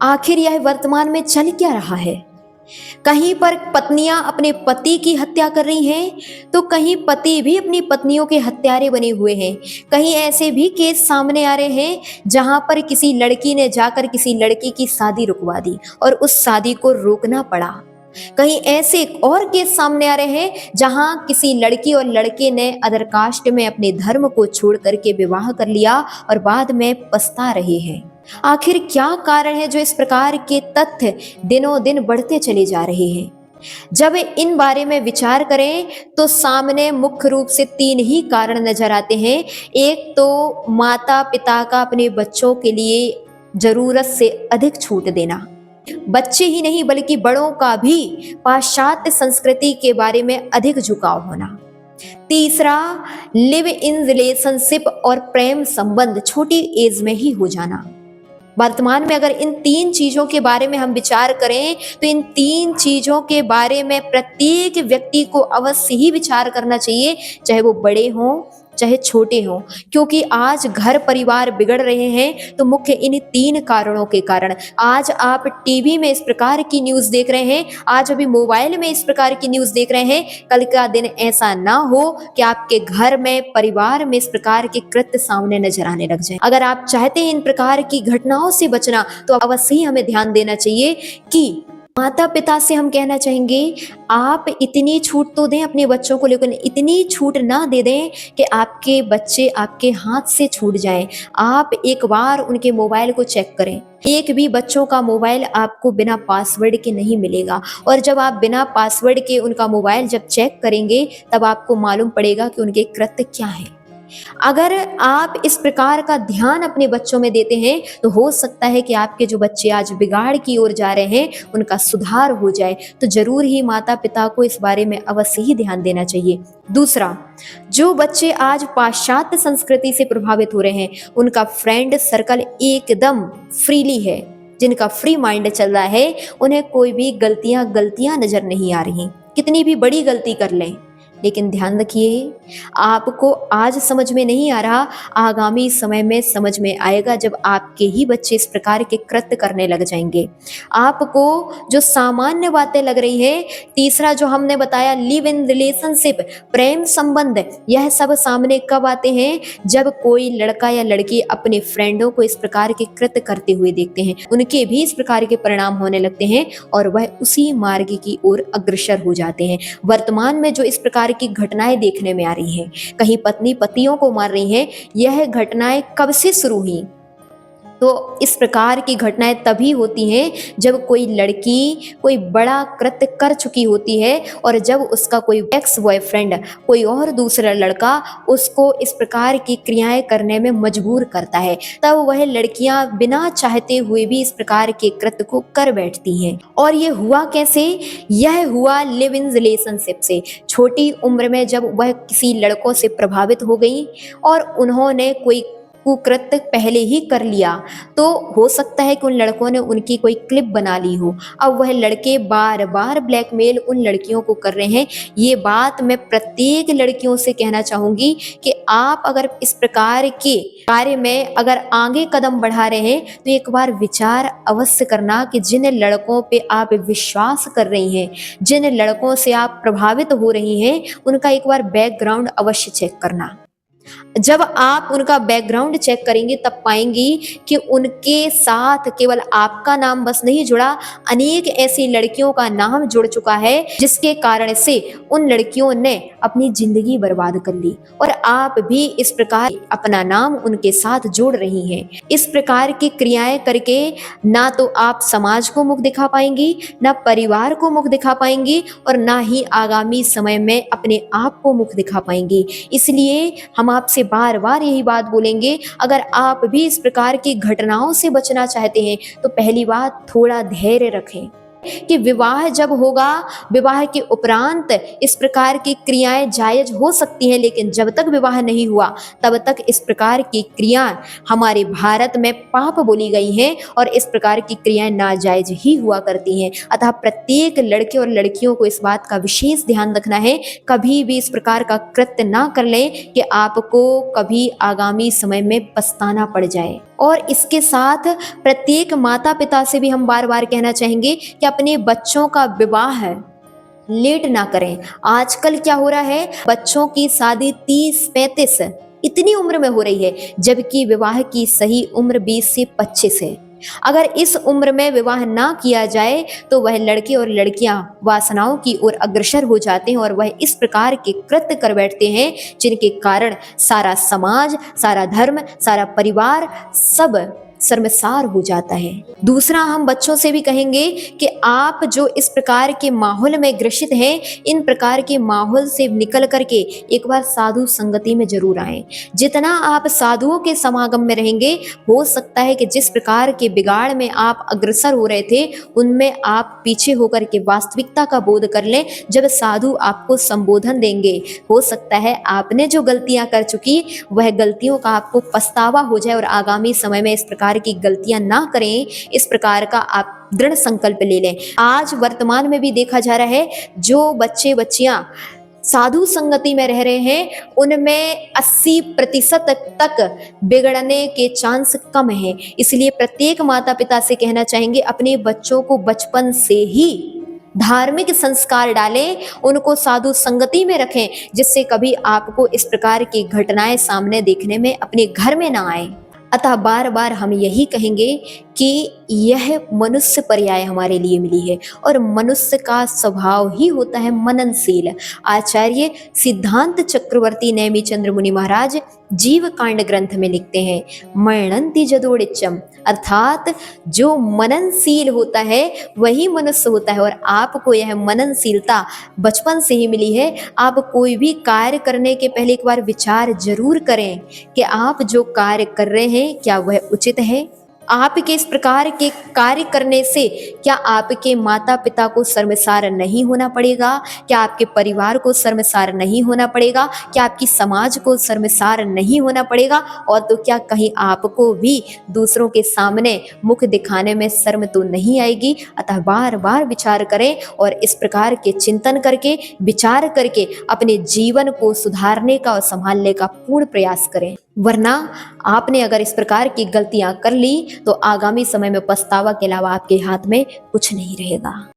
आखिर यह वर्तमान में चल क्या रहा है? कहीं पर पत्नियां अपने पति की हत्या कर रही हैं, तो कहीं पति भी अपनी पत्नियों के हत्यारे बने हुए हैं। कहीं ऐसे भी केस सामने आ रहे हैं जहां पर किसी लड़की ने जाकर किसी लड़की की शादी रुकवा दी और उस शादी को रोकना पड़ा। कहीं ऐसे और केस सामने आ रहे हैं जहां किसी लड़की और लड़के ने अदर कास्ट में अपने धर्म को छोड़ करके विवाह कर लिया और बाद में पछता रहे हैं। आखिर क्या कारण है जो इस प्रकार के तथ्य दिनों दिन बढ़ते चले जा रहे हैं? जब इन बारे में विचार करें तो सामने मुख्य रूप से तीन ही कारण नजर आते हैं। एक तो माता पिता का अपने बच्चों के लिए जरूरत से अधिक छूट देना, बच्चे ही नहीं बल्कि बड़ों का भी पाश्चात्य संस्कृति के बारे में अधिक झुकाव होना। तीसरा, लिव इन रिलेशनशिप और प्रेम संबंध छोटी एज में ही हो जाना। वर्तमान में अगर इन तीन चीजों के बारे में हम विचार करें तो इन तीन चीजों के बारे में प्रत्येक व्यक्ति को अवश्य ही विचार करना चाहिए, चाहे वो बड़े हों चाहे छोटे हों, क्योंकि आज घर परिवार बिगड़ रहे हैं तो मुख्य इन तीन कारणों के कारण। आज आप टीवी में इस प्रकार की न्यूज़ देख रहे हैं, आज अभी मोबाइल में इस प्रकार की न्यूज़ देख रहे हैं, कल का दिन ऐसा ना हो कि आपके घर में परिवार में इस प्रकार के कृत्य सामने नजर आने लग जाए। अगर आप चाहते हैं इन प्रकार की घटनाओं से बचना तो अवश्य ही हमें ध्यान देना चाहिए कि माता पिता से हम कहना चाहेंगे आप इतनी छूट तो दें अपने बच्चों को, लेकिन इतनी छूट ना दे दें कि आपके बच्चे आपके हाथ से छूट जाएं। आप एक बार उनके मोबाइल को चेक करें, एक भी बच्चों का मोबाइल आपको बिना पासवर्ड के नहीं मिलेगा। और जब आप बिना पासवर्ड के उनका मोबाइल जब चेक करेंगे तब आपको मालूम पड़ेगा कि उनके कृत्य क्या हैं। अगर आप इस प्रकार का ध्यान अपने बच्चों में देते हैं तो हो सकता है कि आपके जो बच्चे आज बिगाड़ की ओर जा रहे हैं उनका सुधार हो जाए। तो जरूर ही माता पिता को इस बारे में अवश्य ही ध्यान देना चाहिए। दूसरा, जो बच्चे आज पाश्चात्य संस्कृति से प्रभावित हो रहे हैं उनका फ्रेंड सर्कल एकदम फ्रीली है, जिनका फ्री माइंड चल रहा है, उन्हें कोई भी गलतियां नजर नहीं आ रही। कितनी भी बड़ी गलती कर लें, लेकिन ध्यान रखिए आपको आज समझ में नहीं आ रहा, आगामी समय में समझ में आएगा जब आपके ही बच्चे इस प्रकार के कृत्य करने लग जाएंगे। आपको जो सामान्य बातें लग रही हैं, तीसरा जो हमने बताया लिव इन रिलेशनशिप प्रेम संबंध, यह सब सामने कब आते हैं? जब कोई लड़का या लड़की अपने फ्रेंडों को इस प्रकार के कृत्य करते हुए देखते हैं, उनके भी इस प्रकार के परिणाम होने लगते हैं और वह उसी मार्ग की ओर अग्रसर हो जाते हैं। वर्तमान में जो इस प्रकार की घटनाएं देखने में आ रही हैं, कहीं पत्नी पतियों को मार रही है, यह घटनाएं कब से शुरू हुई? तो इस प्रकार की घटनाएं तभी होती हैं जब कोई लड़की कोई बड़ा कृत्य कर चुकी होती है और जब उसका कोई एक्स बॉयफ्रेंड, कोई और दूसरा लड़का उसको इस प्रकार की क्रियाएं करने में मजबूर करता है, तब वह लड़कियां बिना चाहते हुए भी इस प्रकार के कृत्य को कर बैठती हैं। और ये हुआ कैसे? यह हुआ लिव इन रिलेशनशिप से। छोटी उम्र में जब वह किसी लड़कों से प्रभावित हो गई और उन्होंने कोई कुकृत्य पहले ही कर लिया, तो हो सकता है कि उन लड़कों ने उनकी कोई क्लिप बना ली हो। अब वह लड़के बार बार ब्लैकमेल उन लड़कियों को कर रहे हैं। ये बात मैं प्रत्येक लड़कियों से कहना चाहूंगी कि आप अगर इस प्रकार के कार्य में अगर आगे कदम बढ़ा रहे हैं तो एक बार विचार अवश्य करना कि जिन लड़कों पे आप विश्वास कर रही हैं, जिन लड़कों से आप प्रभावित हो रही हैं, उनका एक बार बैकग्राउंड अवश्य चेक करना। जब आप उनका बैकग्राउंड चेक करेंगे तब पाएंगी कि उनके साथ केवल आपका नाम बस नहीं जुड़ा, अनेक ऐसी लड़कियों का नाम जुड़ चुका है जिसके कारण से उन लड़कियों ने अपनी जिंदगी बर्बाद कर ली और आप भी इस प्रकार अपना नाम उनके साथ जोड़ रही हैं। इस प्रकार की क्रियाएं करके ना तो आप समाज को मुख दिखा पाएंगी, ना परिवार को मुख दिखा पाएंगी और ना ही आगामी समय में अपने आप को मुख दिखा पाएंगी। इसलिए हम आपसे बार बार यही बात बोलेंगे, अगर आप भी इस प्रकार की घटनाओं से बचना चाहते हैं तो पहली बात थोड़ा धैर्य रखें, कि विवाह जब होगा, विवाह के उपरांत इस प्रकार की क्रियाएं जायज हो सकती हैं, लेकिन जब तक विवाह नहीं हुआ तब तक इस प्रकार की क्रियाएं हमारे भारत में पाप बोली गई हैं और इस प्रकार की क्रियाएं नाजायज ही हुआ करती हैं। अतः प्रत्येक लड़के और लड़कियों को इस बात का विशेष ध्यान रखना है, कभी भी इस प्रकार का कृत्य ना कर लें कि आपको कभी आगामी समय में पछताना पड़ जाए। और इसके साथ प्रत्येक माता पिता से भी हम बार बार कहना चाहेंगे कि अपने बच्चों का विवाह लेट ना करें। आजकल क्या हो रहा है, बच्चों की शादी 30-35 इतनी उम्र में हो रही है, जबकि विवाह की सही उम्र 20 से 25 है। अगर इस उम्र में विवाह ना किया जाए तो वह लड़के और लड़कियां वासनाओं की ओर अग्रसर हो जाते हैं और वह इस प्रकार के कृत्य कर बैठते हैं जिनके कारण सारा समाज, सारा धर्म, सारा परिवार सब शर्मसार हो जाता है। दूसरा, हम बच्चों से भी कहेंगे कि आप जो इस प्रकार के माहौल में ग्रसित हैं, इन प्रकार के माहौल से निकल करके एक बार साधु संगति में जरूर आएं। जितना आप साधुओं के समागम में रहेंगे, हो सकता है कि जिस प्रकार के बिगाड़ में आप अग्रसर हो रहे थे, उनमें आप पीछे होकर के वास्तविकता का बोध कर लें। जब साधु आपको संबोधन देंगे, हो सकता है आपने जो गलतियां कर चुकी, वह गलतियों का आपको पछतावा हो जाए और आगामी समय में इस प्रकार की गलतियां ना करें, इस प्रकार का आप दृढ़ संकल्प ले लें। आज वर्तमान में भी देखा जा रहा है, जो बच्चे बच्चियां साधु संगति में रह रहे हैं, उनमें 80% तक बिगड़ने के चांस कम हैं। इसलिए प्रत्येक माता पिता से कहना चाहेंगे, अपने बच्चों को बचपन से ही धार्मिक संस्कार डालें, उनको साधु संगति में रखें, जिससे कभी आपको इस प्रकार की घटनाएं सामने देखने में अपने घर में ना आए। अतः बार बार हम यही कहेंगे कि यह मनुष्य पर्याय हमारे लिए मिली है और मनुष्य का स्वभाव ही होता है मननशील। आचार्य सिद्धांत चक्रवर्ती नेमी चंद्र मुनि महाराज जीव कांड ग्रंथ में लिखते हैं, मरणंति जदोड़िच्चम, अर्थात जो मननशील होता है वही मनुष्य होता है। और आपको यह मननशीलता बचपन से ही मिली है। आप कोई भी कार्य करने के पहले एक बार विचार जरूर करें कि आप जो कार्य कर रहे हैं क्या वह उचित है। आपके इस प्रकार के कार्य करने से क्या आपके माता पिता को शर्मसार नहीं होना पड़ेगा, क्या आपके परिवार को शर्मसार नहीं होना पड़ेगा, क्या आपकी समाज को शर्मसार नहीं होना पड़ेगा, और तो क्या कहीं आपको भी दूसरों के सामने मुख दिखाने में शर्म तो नहीं आएगी। अतः बार बार विचार करें और इस प्रकार के चिंतन करके, विचार करके अपने जीवन को सुधारने का और संभालने का पूर्ण प्रयास करें। वरना आपने अगर इस प्रकार की गलतियां कर ली तो आगामी समय में पछतावा के अलावा आपके हाथ में कुछ नहीं रहेगा।